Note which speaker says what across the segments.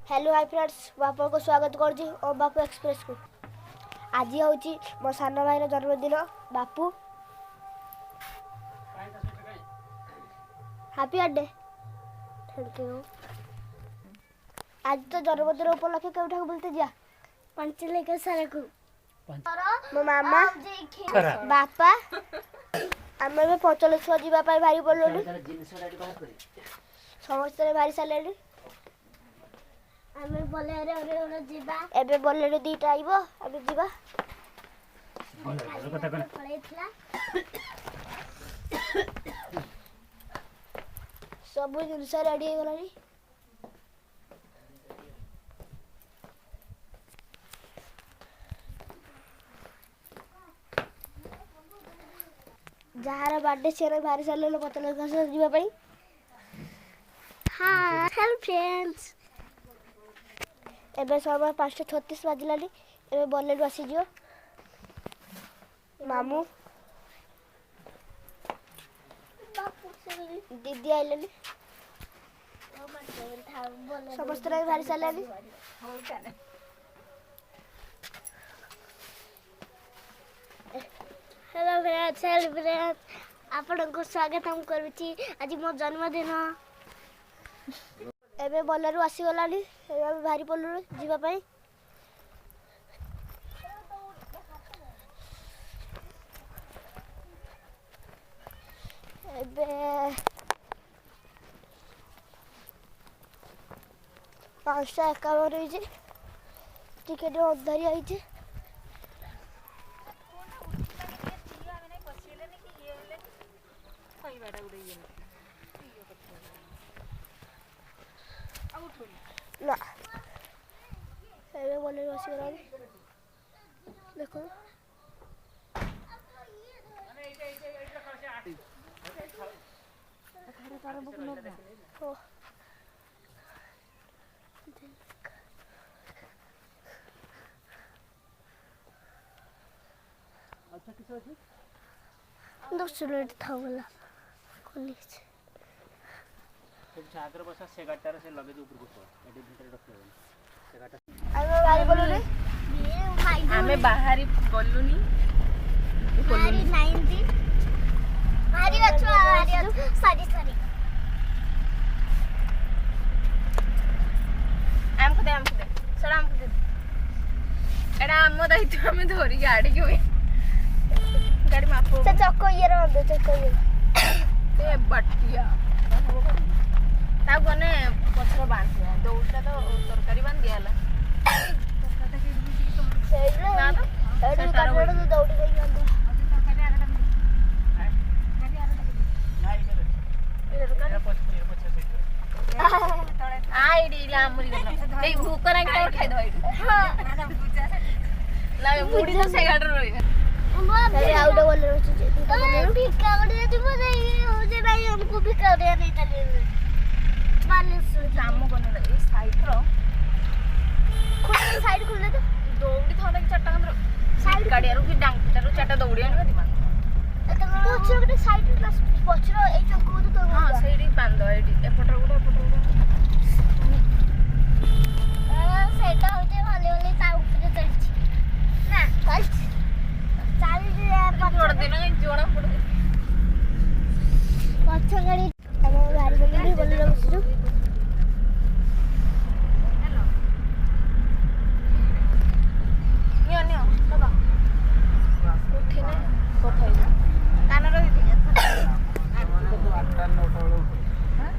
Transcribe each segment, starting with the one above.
Speaker 1: Hello hi friends बापा को स्वागत कर ओम बापू एक्सप्रेस को। आज हूँ मो सान भाई जन्मदिन। बापू हैप्पी बर्थडे। Thank you. आज तो जन्मदिन उपलक्षे केउठा बुलते जा पंचलेखा सारा को मो मामा बापा आम पंचलेख जावाई भारी पड़लु समस्त भारी सारे आमे बोलेरे ओरे जीवा एबे बोलेरे दीटा आइबो आबे जीवा कथा कोन पळेथला सब जिनिस रेडी हो गलानी। जहार बर्थडे से भारी सारे पतले घास जीवा पई। हां हेलो फ्रेंड्स एबे समय 5:36 बाजिलानी एबे बोलेरो आसी जियो मामू दीदी आइलेनी समस्त भारी सारानी। हेलो फ्रेंड्स आपण को स्वागत हम करूची आज मो जन्मदिन। एबे बोलेरो आसी गलानी एबे भारी पड़लु जीवा पई। एबे 5:51 होइजे टिकेट अधरी आइजे। ना एबे बोलेरो आसी गलानी देखो दस मिनट था बोला कॉलेज
Speaker 2: आगर बसा से गाटार से लगे ऊपर को एडी भीतर रखले से गाटा
Speaker 1: आमे बाहर बोलले
Speaker 3: आमे बाहरी बोलुनी
Speaker 1: बाहरी 90 बाहरी अच्छो सॉरी
Speaker 3: आमको दे सड़ा आमको दे एडा आम दायित्व आमे धरी गाड़ी के गाड़ी मापो
Speaker 1: से चक्को ये रे चक्को ये
Speaker 3: ए बटिया ता गने पछरो बांधिया दौड़टा तो तरकारी बांध दियाला
Speaker 1: सेडे
Speaker 3: ना तो
Speaker 1: एडू काटड़ तो दौड़ी गई बांध
Speaker 2: नाही करे पछ से
Speaker 3: आईडी लामरी गला ए भूकरा के और खाइ दो आईडी हां ला मुड़ी तो से गाड़ रही
Speaker 1: अरे आउट बोल रहे हो भिक्का कर दे हो जे भाई हमको भिक्का दे नहीं चले मालूम
Speaker 3: काम कोन ए साइड रो
Speaker 1: खुद साइड खुल दे
Speaker 3: दौड़ी थोड़ा कि चट्टा हमरो साइड गाड़ियारू कि डांगटारू चट्टा दौड़ी आनी दिमान
Speaker 1: पछरो के साइड पछरो ए चक्को तो
Speaker 3: हां सेडी बांध आईडी एपटर गुडा
Speaker 1: सेटा होते वाले वाले ता ऊपर चढ़छी ना चल
Speaker 3: जोड़ देना जोड़ा पड़ गई
Speaker 1: पछ गाड़ी हम गाड़ी बोल बसु
Speaker 3: हेलो नियो बाबा उठिने कथाई कान रही थी
Speaker 2: 8 9 वाला हां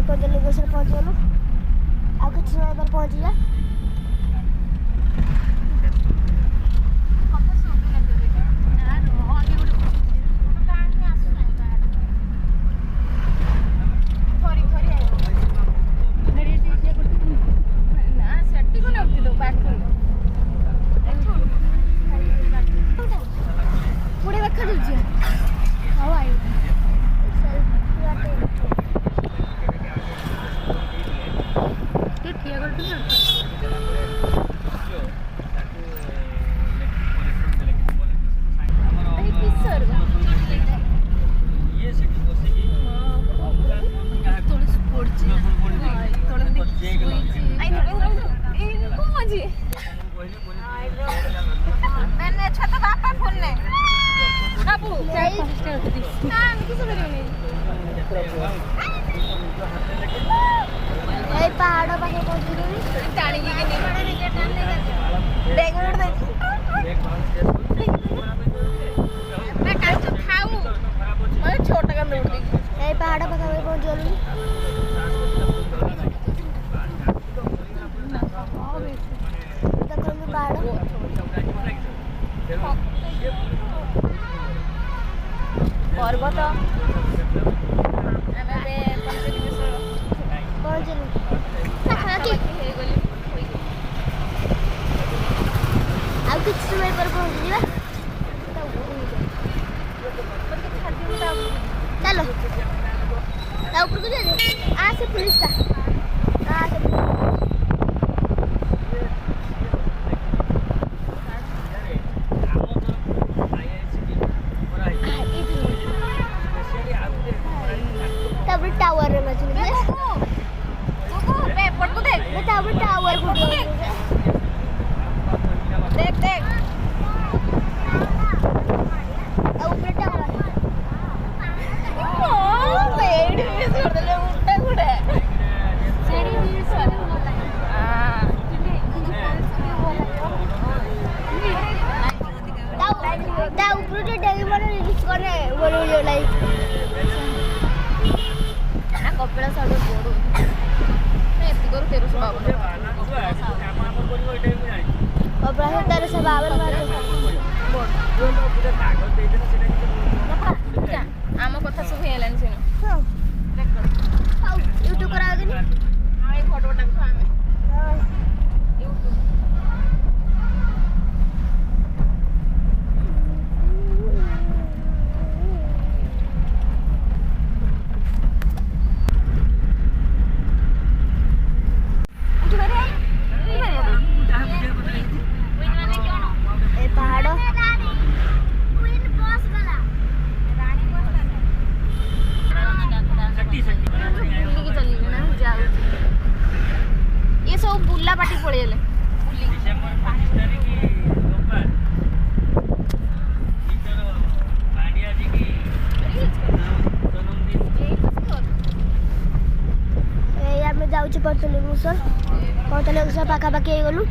Speaker 1: पंचलिंगेश्वर पहुँच गलु आ कुछ समय पर पहुँच जा पहाड़ पाखे छोटा का पहाड़ पाखे पहुँच गलु पर्वत किस समय पर पहुँच चलो ऊपर को जा से पुलिस था टावर टावर देख देख ऊपर टावर कपिड़ा साढ़े बोड़ करू 1352 आम कथा सब हेलानी से यूट्यूब करा फोटो ये सब बुला पाटी पड़े जाऊँ पंचलिंगेश्वर पाखापाखि गलु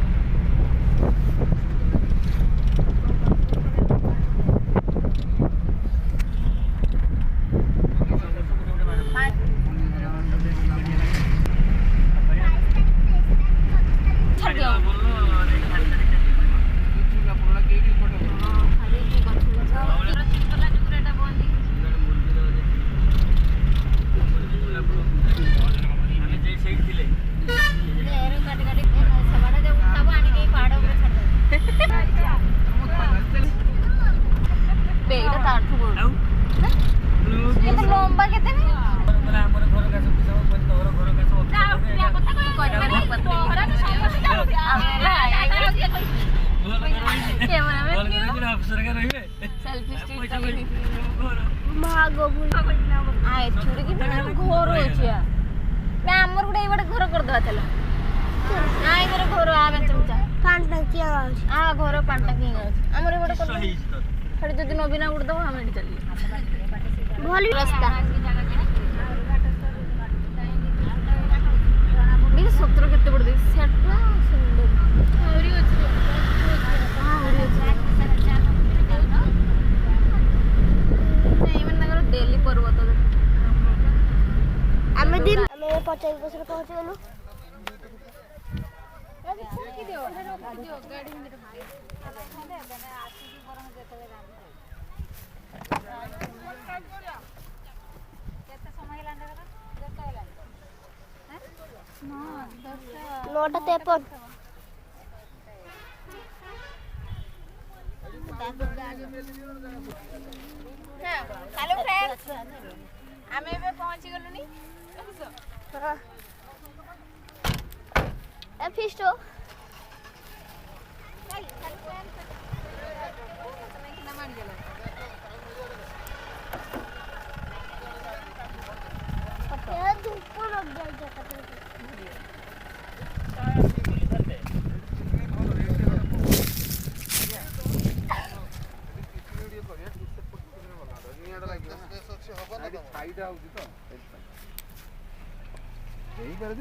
Speaker 1: जदि नवीना उड़ दब हम चलिए भल रास्ता सतर के बड़ डेली पर्वत आम दिन ଆମେ 50 ବର୍ଷରେ ପହଞ୍ଚିଗଲୁ। ନଅଟା 53।
Speaker 3: हेलो फ्रेंड्स आमे ଏବେ ପହଞ୍ଚି ଗଲୁନି
Speaker 1: ए फिस्ट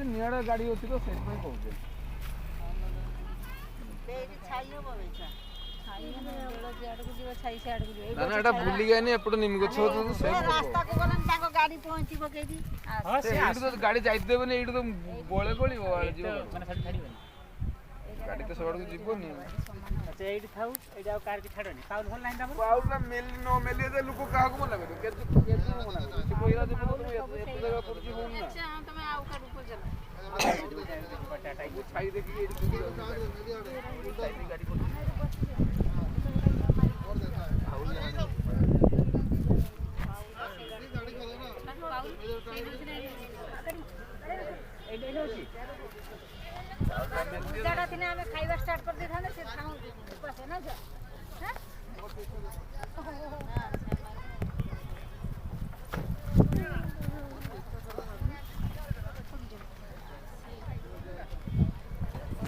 Speaker 4: निआड़ा गाड़ी अच्छी तो से कौचे ना ना एटा भूली गए नहीं एपट निम गछ तो से रास्ता को गलन ताको गाड़ी पहुंची बकेदी हां से एटू तो गाड़ी जाई देबे नहीं एटू तो बोले गोली जीव
Speaker 2: माने साडी छाडीबे
Speaker 4: गाड़ी तो सड़क जीवो नहीं
Speaker 2: अच्छा एडी थाउ एडी आ कार के छाडनी पाउल होल लाइन दाबर
Speaker 4: पाउल ना मेल नो मेले जे लोक काहा को मना करे के मना करे से पहिला जे तुम एत जगह पड़ची होन ना
Speaker 3: अच्छा तमे आउ का रूप चला
Speaker 2: बटाटा
Speaker 4: वो छाई देखी एडी गाड़ी को
Speaker 3: जाडा दिने हमें खाइबा स्टार्ट कर दे थाने से खाऊ बस ना जा हैं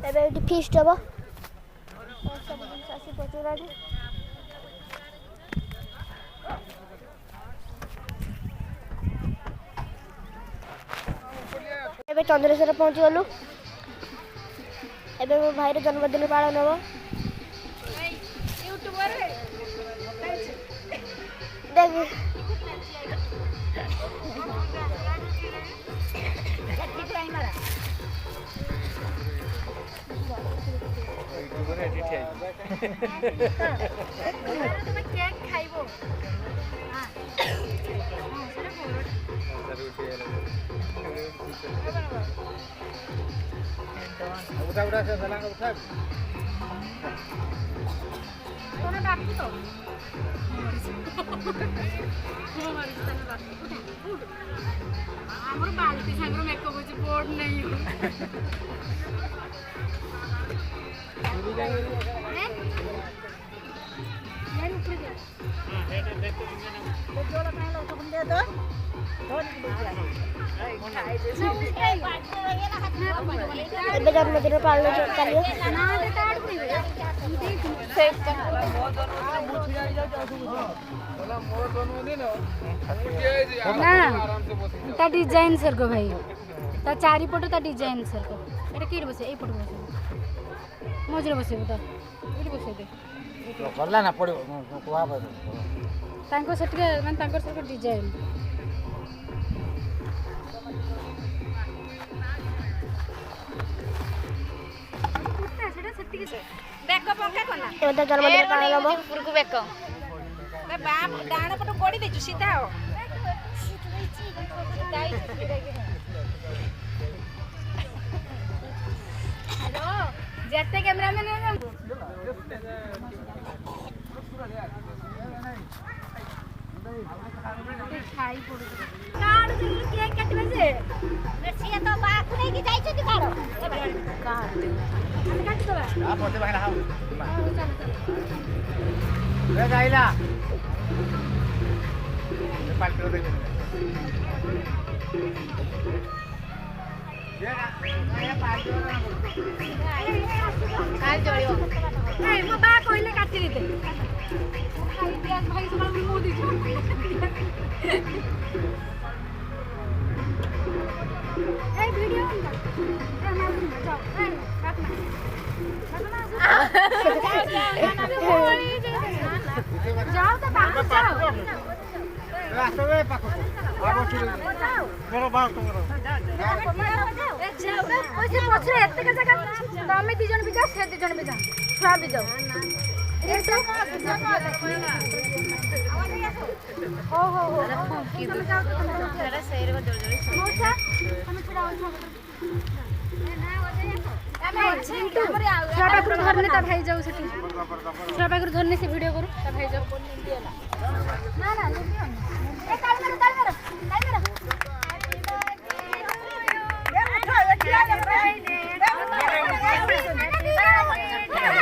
Speaker 1: ଏବେ ଏଠି ଫିଷ୍ଟ ହବ ସବୁ ଜିନିଷ ଆସି ପହଞ୍ଚିଗଲାଣି। ଏବେ ଚନ୍ଦ୍ରେଶ୍ୱର ପହଞ୍ଚିଗଲୁ। ଏବେ ମୋ ଭାଇର ଜନ୍ମଦିନ ପାଳନ ହବ।
Speaker 3: यूट्यूबर है
Speaker 1: देख
Speaker 4: यूट्यूबर एडिट है
Speaker 3: तुम्हें केक खाइबो हां सेटा बोल
Speaker 2: उठा उठा से सलांग उठा
Speaker 3: तोने डाकू तो हमारी स्तान डाकू उठ हमर बाल्टी सागर मेकअप होची बोर्ड नहीं यार ऊपर जा तो जोला पहले तो बंदे दो
Speaker 1: ଏବେ ଜନ୍ମଦିନ ପାଳନ ଚାଲିବ।
Speaker 5: ता डिजाइन सर को भाई ता चारि पट ता डिजाइन सर को एटा केड बसे ए पट बसे मजरे बसे तो एटी बसे दे
Speaker 2: गल्ला ना पड़ो कोहा पर
Speaker 5: तांको सटके मन तांको सर को डिजाइन
Speaker 3: बेक पंका कोना
Speaker 1: ଏବେ ତ ଜନ୍ମଦିନ ପାଳନ ହବ।
Speaker 3: ऊपर को बेक बे बाम डाण पट कोडी देछु सीधा हो हेलो जेते कैमरामैन है खाई पड़ो काड जल्दी केक काटबे जे सिया तो बाकु नै कि जाई छथि काड काड हम काट दबा
Speaker 2: आ पते बाहर हाउ
Speaker 3: चल
Speaker 2: रे गाइला पाल्टो दे ये ना पाल्टो
Speaker 3: काल जळियो ए मो बा कहिले काटि देते खाई प्याज भाई सब मो दी ए वीडियो बंद ए मार जाओ ए काटना जाओ तो बाहर जाओ
Speaker 2: रास्ता में पाको मेरा बात करो
Speaker 5: पछरे एते के जगह तमे 2 जन भी जाओ से 2 जन भी जाओ छुआ भी जाओ हो की दो तेरा शरीर बदल जाए मोसा हम छुड़ा छुआ पाखर धरने ता भाई जाऊ सेठी छुआ पाखर धरने से वीडियो करू ता भाई जाऊ ना ना ए काल मेरे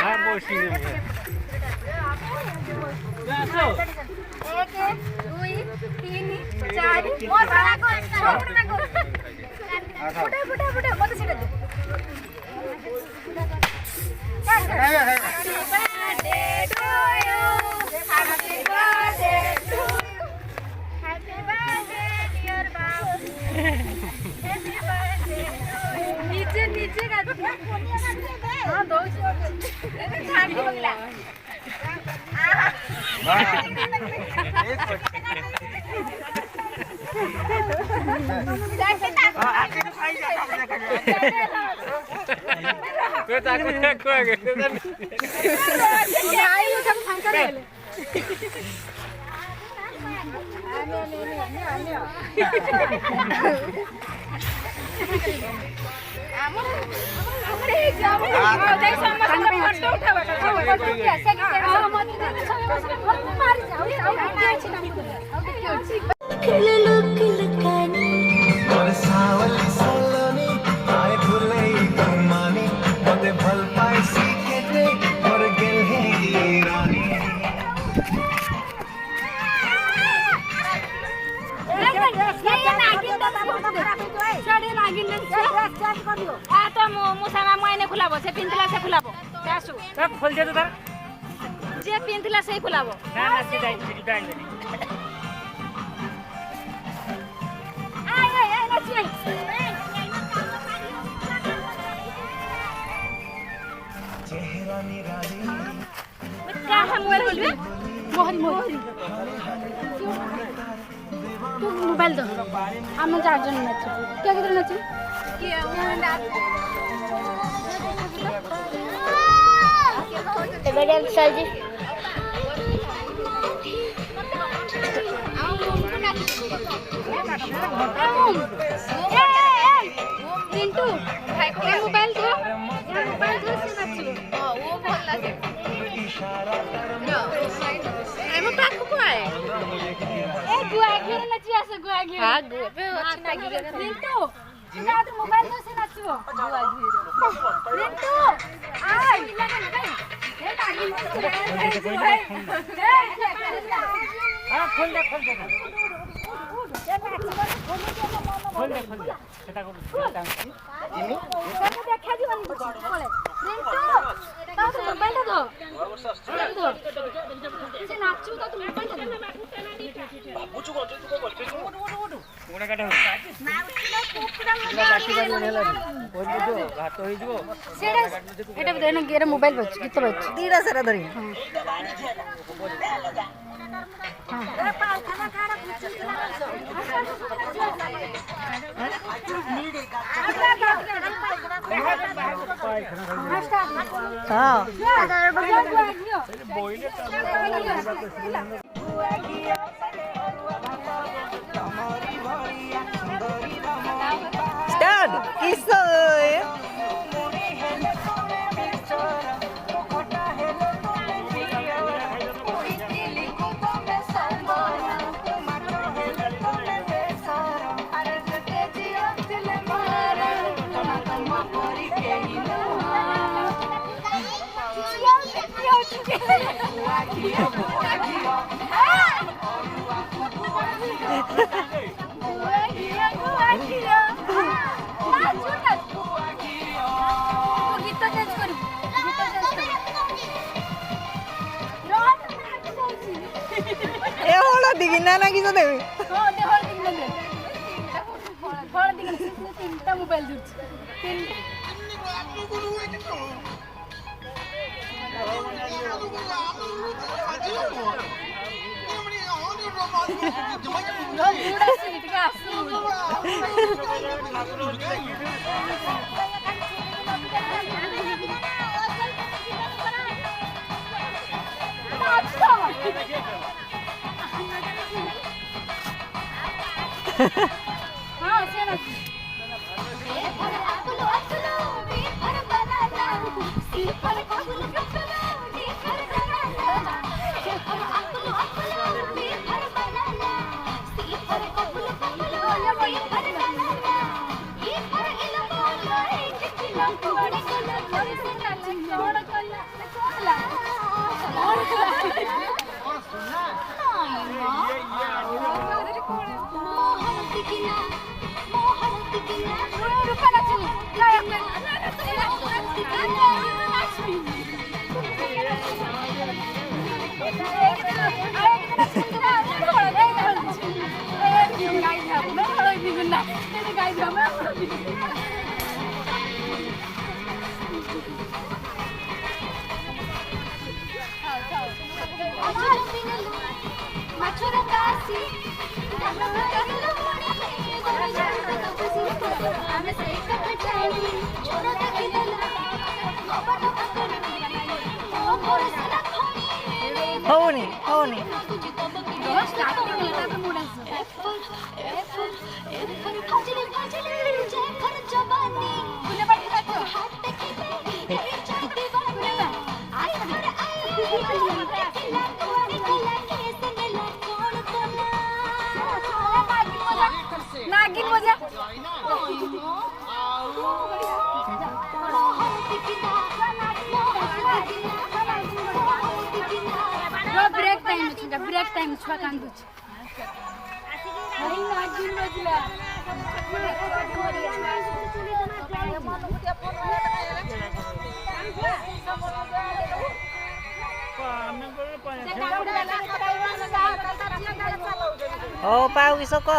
Speaker 2: हां बोसी ने
Speaker 5: 1 2 3 4 मोर बड़ा को छोड़ ना को फुटा मत सीधा दे Happy birthday to you. Happy birthday to you. Happy birthday dear Babu. Happy birthday to you. नीचे का हां दो झाड़ी बगला
Speaker 4: कोई ताकत को आगे
Speaker 5: आई मुझे फांका ले
Speaker 3: से पिंतला से खुलाबो कासु
Speaker 2: सब खोल दे तो तार
Speaker 3: जे पिंतला से खुलाबो
Speaker 2: ना ना सीधा डाल दे
Speaker 3: आय नाची
Speaker 6: चेहरा निराली
Speaker 3: क्या हम मोबाइल बोलबे
Speaker 5: मोहरी तू मोबाइल दो हम 4 जन नाच क्या किधर नाच
Speaker 1: मैडम सर जी
Speaker 5: पिंटू मोबाइल दो से नाचिबो
Speaker 3: वो भल लागे एमो पाखु को आए
Speaker 5: ए गुआ घेर नाची आसे गुआ घेर
Speaker 3: हां गुआ पे अच्छी लागी
Speaker 5: पिंटू इधर तो मोबाइल दो से नाचिबो गुआ घेर पिंटू आय ए तागी
Speaker 2: हां खोल दे सेटा को
Speaker 5: इनु देखा जीवन बोले पिंटू ता तो मोबाइल दो से नाचू तो मोबाइल दो
Speaker 2: बाबू चुको बोल कोना काटा हो घाट हो जो
Speaker 5: सेटा एटा देन गेर मोबाइल बच गीत बच
Speaker 7: दीरा सारा धरी हाँ स्टार्ट किसो ए होला दिगिना ना किसो देबे
Speaker 5: तीनटा मोबाइल दूर हाँ सेना
Speaker 7: ହଉନି ହଉନି
Speaker 5: नागिन मजा ब्रेक टाइम छुआ कांदु नागिन बजला
Speaker 7: हो पाऊ इसो क